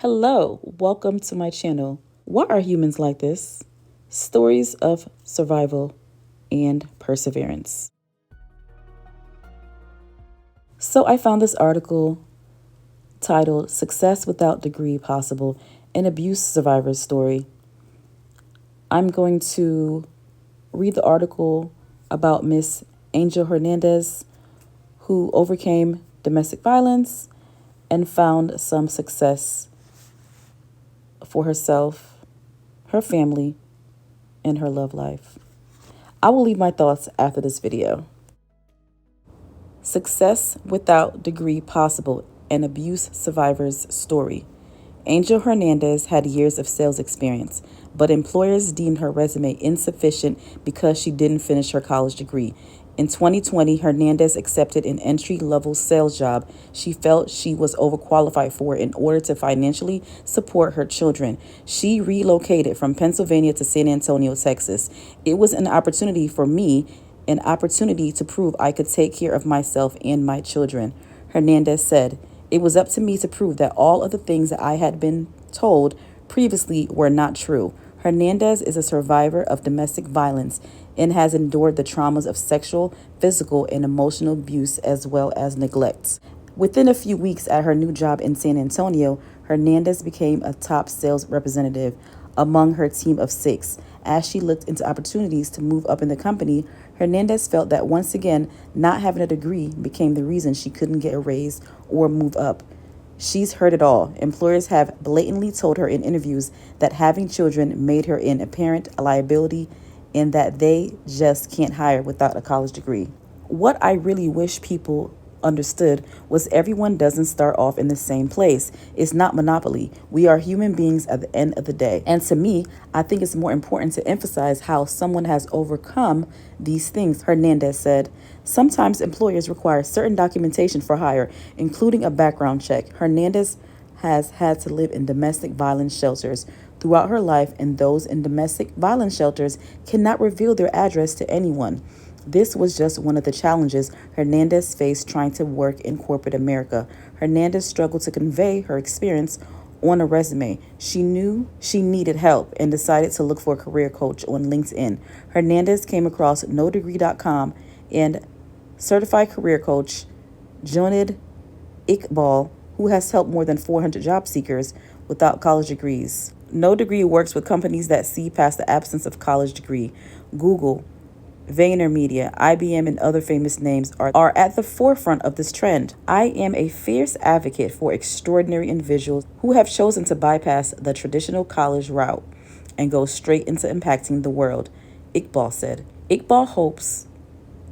Hello, welcome to my channel. Why are humans like this? Stories of survival and perseverance. So I found this article titled Success Without Degree Possible, an Abuse Survivor's Story. I'm going to read the article about Miss Angel Hernandez, who overcame domestic violence and found some success for herself, her family, and her love life. I will leave my thoughts after this video. Success Without Degree Possible, an Abuse Survivor's Story. Angel Hernandez had years of sales experience, but employers deemed her resume insufficient because she didn't finish her college degree. In 2020, Hernandez accepted an entry-level sales job she felt she was overqualified for in order to financially support her children. She relocated from Pennsylvania to San Antonio, Texas. It was an opportunity for me, an opportunity to prove I could take care of myself and my children, Hernandez said. It was up to me to prove that all of the things that I had been told previously were not true. Hernandez is a survivor of domestic violence and has endured the traumas of sexual, physical, and emotional abuse as well as neglect. Within a few weeks at her new job in San Antonio, Hernandez became a top sales representative among her team of 6. As she looked into opportunities to move up in the company, Hernandez felt that once again, not having a degree became the reason she couldn't get a raise or move up. She's heard it all. Employers have blatantly told her in interviews that having children made her an apparent liability and that they just can't hire without a college degree. What I really wish people understood was everyone doesn't start off in the same place. It's not Monopoly. We are human beings at the end of the day. And to me, I think it's more important to emphasize how someone has overcome these things, Hernandez said. Sometimes employers require certain documentation for hire, including a background check. Hernandez has had to live in domestic violence shelters throughout her life, and those in domestic violence shelters cannot reveal their address to anyone. This was just one of the challenges Hernandez faced trying to work in corporate America. Hernandez struggled to convey her experience on a resume. She knew she needed help and decided to look for a career coach on LinkedIn. Hernandez came across nodegree.com and certified career coach Junid Iqbal, who has helped more than 400 job seekers without college degrees. No Degree works with companies that see past the absence of college degree. Google, VaynerMedia, IBM, and other famous names are at the forefront of this trend. I am a fierce advocate for extraordinary individuals who have chosen to bypass the traditional college route and go straight into impacting the world, Iqbal said. Iqbal hopes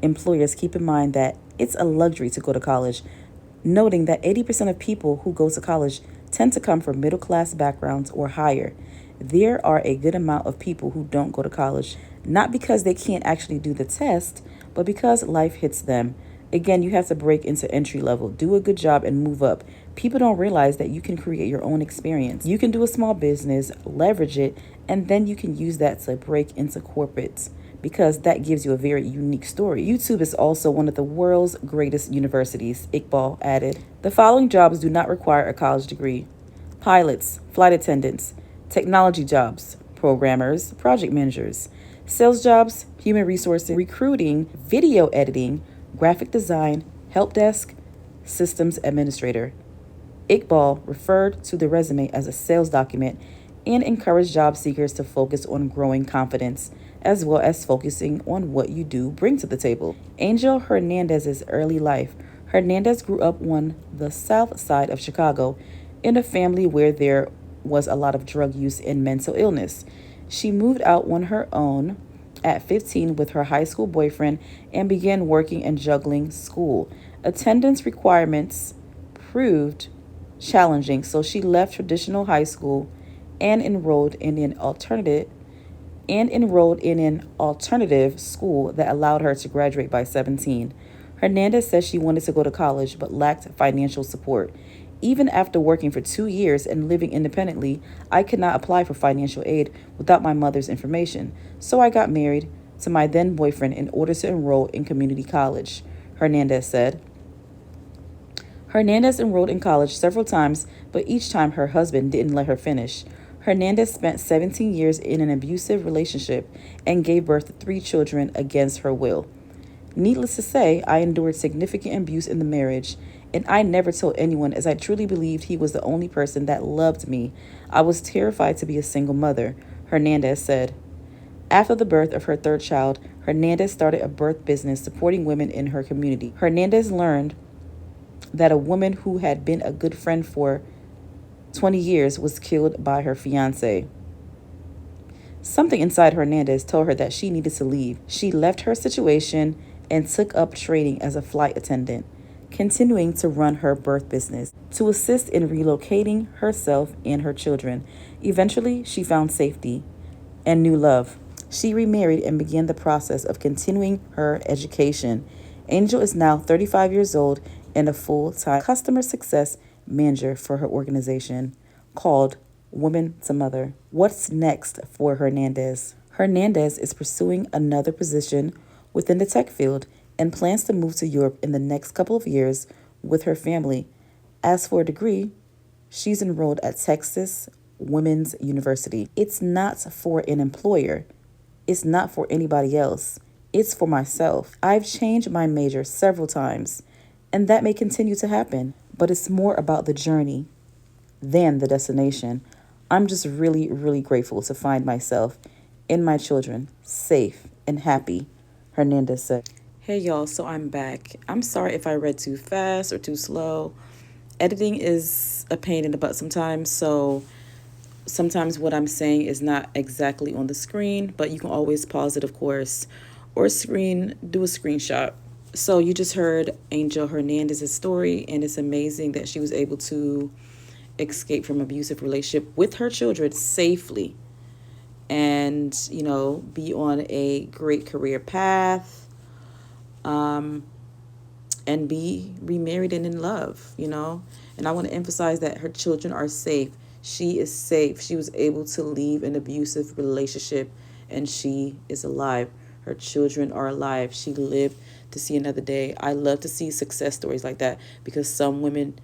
employers keep in mind that it's a luxury to go to college, noting that 80% of people who go to college tend to come from middle-class backgrounds or higher. There are a good amount of people who don't go to college, not because they can't actually do the test, but because life hits them. Again, you have to break into entry level, do a good job, and move up. People don't realize that you can create your own experience. You can do a small business, leverage it, and then you can use that to break into corporates, because that gives you a very unique story. YouTube is also one of the world's greatest universities, Iqbal added. The following jobs do not require a college degree: pilots, flight attendants, technology jobs, programmers, project managers, sales jobs, human resources, recruiting, video editing, graphic design, help desk, systems administrator. Iqbal referred to the resume as a sales document and encouraged job seekers to focus on growing confidence, as well as focusing on what you do bring to the table. Angel Hernandez's early life. Hernandez grew up on the south side of Chicago in a family where there was a lot of drug use and mental illness. She moved out on her own at 15 with her high school boyfriend and began working and juggling school. Attendance requirements proved challenging, so she left traditional high school and enrolled in an alternative school that allowed her to graduate by 17. Hernandez says she wanted to go to college but lacked financial support. Even after working for 2 years and living independently, I could not apply for financial aid without my mother's information, so I got married to my then boyfriend in order to enroll in community college, Hernandez said. Hernandez enrolled in college several times, but each time her husband didn't let her finish. Hernandez spent 17 years in an abusive relationship and gave birth to 3 children against her will. Needless to say, I endured significant abuse in the marriage, and I never told anyone as I truly believed he was the only person that loved me. I was terrified to be a single mother, Hernandez said. After the birth of her third child, Hernandez started a birth business supporting women in her community. Hernandez learned that a woman who had been a good friend for 20 years was killed by her fiance. Something inside Hernandez told her that she needed to leave. She left her situation and took up training as a flight attendant, continuing to run her birth business to assist in relocating herself and her children. Eventually, she found safety and new love. She remarried and began the process of continuing her education. Angel is now 35 years old and a full-time customer success manager for her organization called Woman to Mother. What's next for Hernandez? Hernandez is pursuing another position within the tech field and plans to move to Europe in the next couple of years with her family. As for a degree, she's enrolled at Texas Women's University. It's not for an employer. It's not for anybody else. It's for myself. I've changed my major several times, and that may continue to happen, but it's more about the journey than the destination. I'm just really, really grateful to find myself and my children safe and happy, Hernandez said. Hey y'all, so I'm back. I'm sorry if I read too fast or too slow. Editing is a pain in the butt sometimes, so sometimes what I'm saying is not exactly on the screen, but you can always pause it, of course, or do a screenshot. So you just heard Angel Hernandez's story, and it's amazing that she was able to escape from abusive relationship with her children safely and, be on a great career path, and be remarried and in love. And I want to emphasize that her children are safe. She is safe. She was able to leave an abusive relationship and she is alive. Her children are alive. She lived to see another day. I love to see success stories like that because some women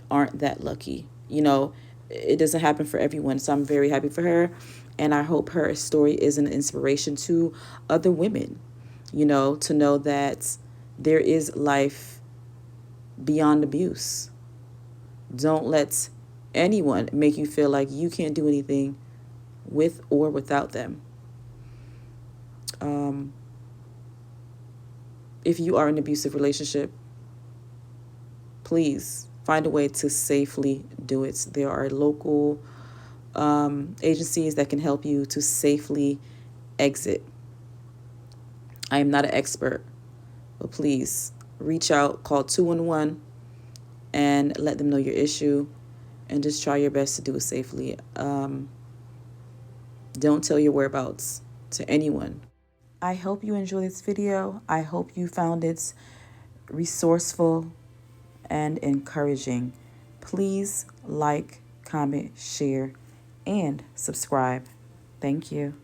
aren't that lucky. It doesn't happen for everyone. So I'm very happy for her. And I hope her story is an inspiration to other women, to know that there is life beyond abuse. Don't let anyone make you feel like you can't do anything with or without them. If you are in an abusive relationship, please find a way to safely do it. There are local agencies that can help you to safely exit. I am not an expert, but please reach out, call 211 and let them know your issue and just try your best to do it safely. Don't tell your whereabouts to anyone. I hope you enjoyed this video. I hope you found it resourceful and encouraging. Please like, comment, share, and subscribe. Thank you.